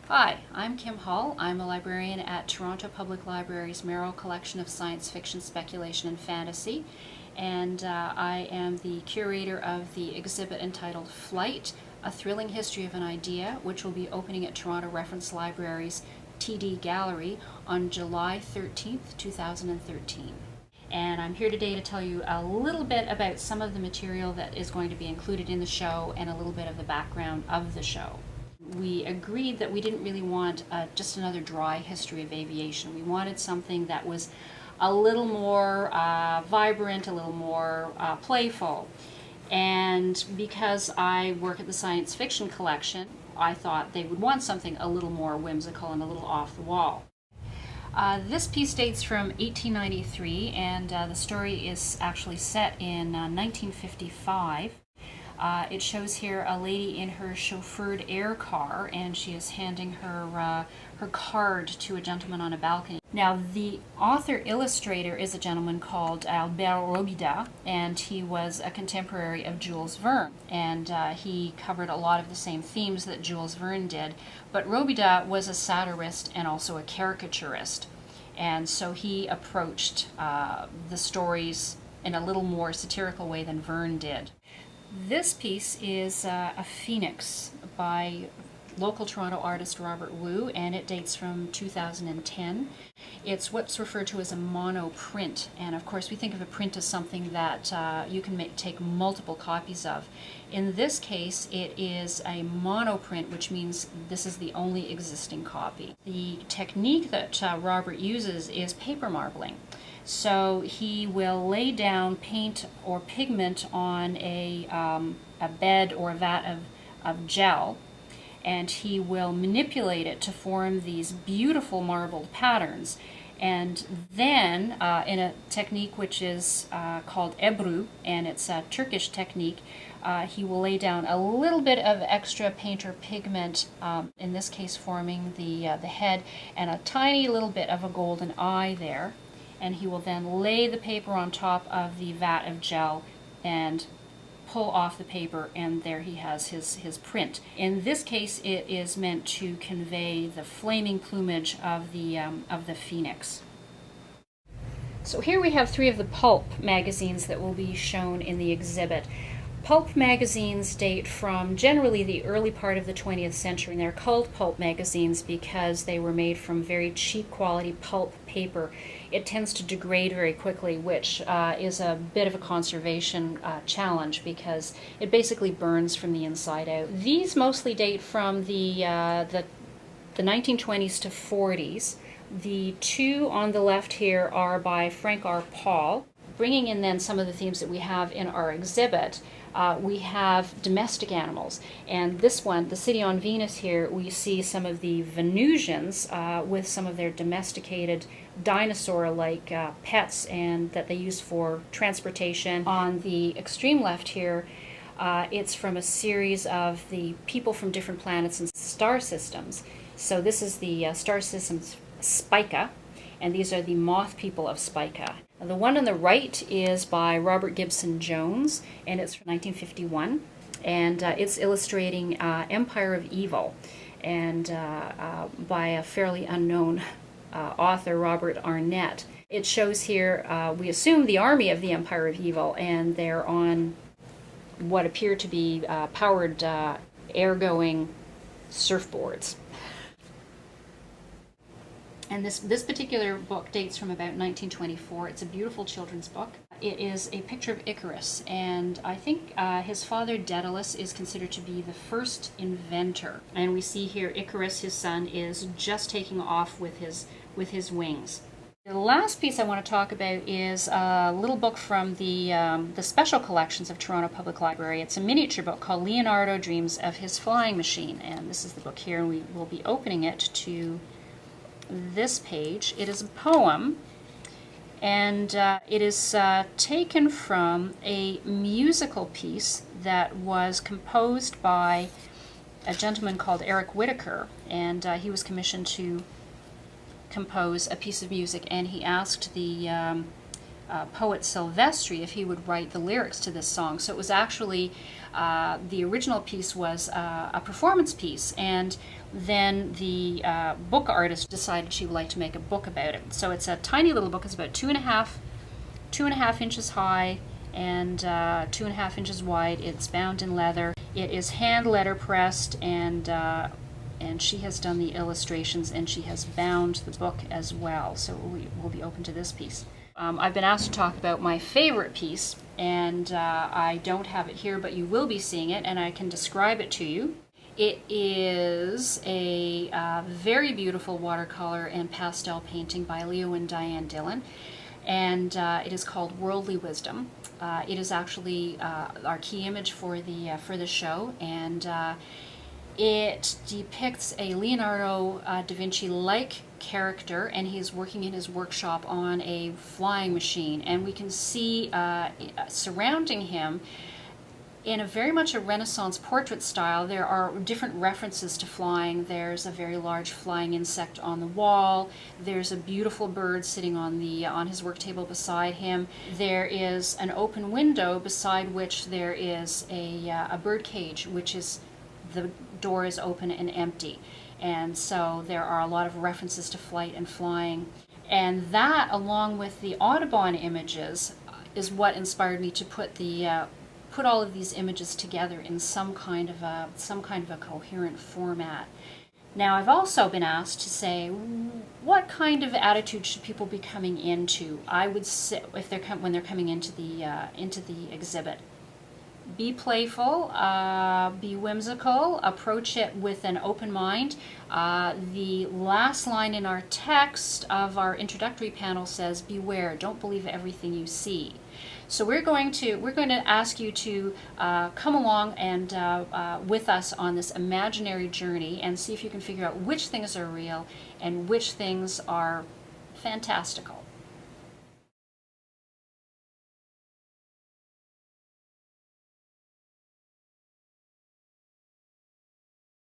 Hi, I'm Kim Hall. I'm a librarian at Toronto Public Library's Merril collection of science fiction, speculation, and fantasy. And I am the curator of the exhibit entitled Flight, A Thrilling History of an Idea, which will be opening at Toronto Reference Library's TD Gallery on July 13th, 2013. And I'm here today to tell you a little bit about some of the material that is going to be included in the show and a little bit of the background of the show. We agreed that we didn't really want just another dry history of aviation. We wanted something that was a little more vibrant, a little more playful. And because I work at the science fiction collection, I thought they would want something a little more whimsical and a little off the wall. This piece dates from 1893, and the story is actually set in 1955. It shows here a lady in her chauffeured air car, and she is handing her card to a gentleman on a balcony. Now, the author-illustrator is a gentleman called Albert Robida, and he was a contemporary of Jules Verne, and he covered a lot of the same themes that Jules Verne did, but Robida was a satirist and also a caricaturist, and so he approached the stories in a little more satirical way than Verne did. This piece is a phoenix by local Toronto artist Robert Wu, and it dates from 2010. It's what's referred to as a mono print, and of course we think of a print as something that you can take multiple copies of. In this case, it is a mono print, which means this is the only existing copy. The technique that Robert uses is paper marbling. So he will lay down paint or pigment on a bed or a vat of gel, and he will manipulate it to form these beautiful marbled patterns. And then, in a technique which is called Ebru, and it's a Turkish technique, he will lay down a little bit of extra paint or pigment, in this case forming the head, and a tiny little bit of a golden eye there. And he will then lay the paper on top of the vat of gel and pull off the paper, and there he has his print. In this case, it is meant to convey the flaming plumage of the phoenix. So here we have 3 of the Pulp magazines that will be shown in the exhibit. Pulp magazines date from generally the early part of the 20th century, and they're called pulp magazines because they were made from very cheap quality pulp paper. It tends to degrade very quickly, which is a bit of a conservation challenge because it basically burns from the inside out. These mostly date from the 1920s to 40s. The 2 on the left here are by Frank R. Paul. Bringing in then some of the themes that we have in our exhibit, we have domestic animals. And this one, The City on Venus here, we see some of the Venusians with some of their domesticated dinosaur-like pets and that they use for transportation. On the extreme left here, it's from a series of the people from different planets and star systems. So this is the star system Spica, and these are the moth people of Spica. The one on the right is by Robert Gibson Jones, and it's from 1951, and it's illustrating Empire of Evil, and by a fairly unknown author, Robert Arnett. It shows here, we assume, the army of the Empire of Evil, and they're on what appear to be powered air-going surfboards. And this particular book dates from about 1924. It's a beautiful children's book. It is a picture of Icarus, and I think his father Daedalus is considered to be the first inventor. And we see here Icarus, his son, is just taking off with his wings. The last piece I want to talk about is a little book from the special collections of Toronto Public Library. It's a miniature book called Leonardo Dreams of His Flying Machine, and this is the book here, and we will be opening it to this page. It is a poem, and it is taken from a musical piece that was composed by a gentleman called Eric Whittaker, and he was commissioned to compose a piece of music, and he asked the poet Silvestri if he would write the lyrics to this song. So it was actually, the original piece was a performance piece, and then the book artist decided she would like to make a book about it. So it's a tiny little book. It's about 2.5 inches high and 2.5 inches wide. It's bound in leather. It is hand letter pressed, and she has done the illustrations, and she has bound the book as well. So we will be open to this piece. I've been asked to talk about my favorite piece, and I don't have it here, but you will be seeing it, and I can describe it to you. It is a very beautiful watercolor and pastel painting by Leo and Diane Dillon, and it is called Worldly Wisdom. It is actually our key image for the show, and it depicts a Leonardo da Vinci-like character, and he's working in his workshop on a flying machine, and we can see surrounding him, in a very much a Renaissance portrait style, there are different references to flying. There's a very large flying insect on the wall. There's a beautiful bird sitting on his work table beside him. There is an open window beside which there is a bird cage, which is, the door is open and empty. And so there are a lot of references to flight and flying. And that, along with the Audubon images, is what inspired me to put all of these images together in some kind of a coherent format. Now, I've also been asked to say, what kind of attitude should people be coming into? I would say, when they're coming into the exhibit, be playful, be whimsical, approach it with an open mind. The last line in our text of our introductory panel says, "Beware, don't believe everything you see." So we're going to ask you to come along and with us on this imaginary journey and see if you can figure out which things are real and which things are fantastical.